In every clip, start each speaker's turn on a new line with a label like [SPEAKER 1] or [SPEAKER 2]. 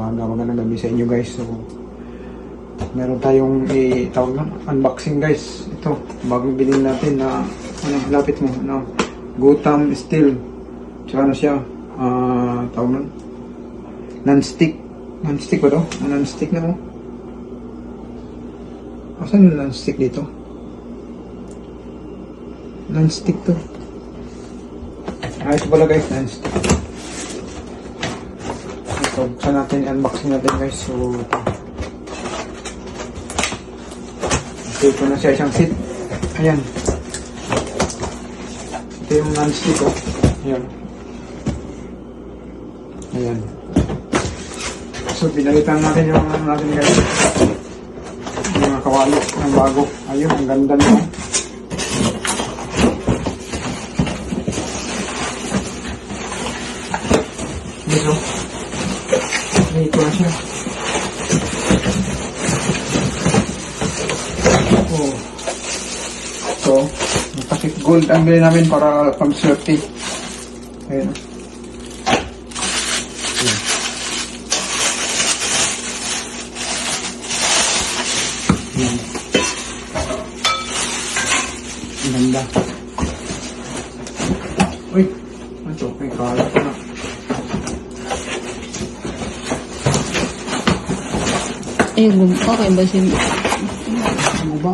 [SPEAKER 1] umaga. Magandang gabi sa inyo guys. So, meron tayong tawag na unboxing guys. Ito, bagong bilhin natin na lapit mo, Gotham Steel. Tsaka ano siya, tawag na non-stick. Non-stick ba to? Non-stick na mo. Asan yung non-stick dito? Non-stick to. Ito pala guys, non-stick. So, buksan natin, unboxing natin guys. So, ito na siya, isang seat. Ayan. Ito yung non-stick oh. Ayan. Ayan. So, pinalitan natin yung natin guys. Yung mga kawali ng bago. Ayun, ang ganda nyo. Dito. Dito na siya. Oh. So, nakasik gold ang bilhin namin para pag-swerte. Ayun. Ang ganda. Uy, ito, may kalat na.
[SPEAKER 2] Okay ba siya?
[SPEAKER 1] Ano ba?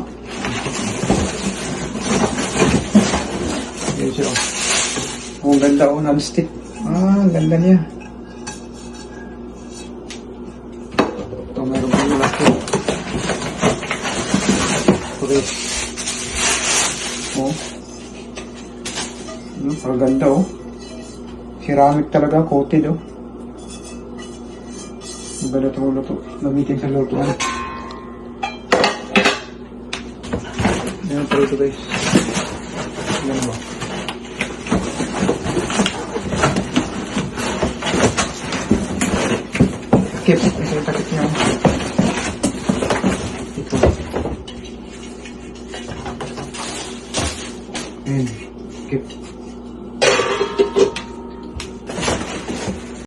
[SPEAKER 1] Ayan siya. Oh, ang ganda oh, non-stick. Ang ganda niya. Ito, meron pa yung laki. Okay. Oh. Ang ganda oh. Ceramic talaga, coated oh. Ang ganda itong luto. Gamitin sa lutuan. Ayan pa ito guys. Ayan ba? Takip. Ito yung takip niya. Ito. Ayan. Takip.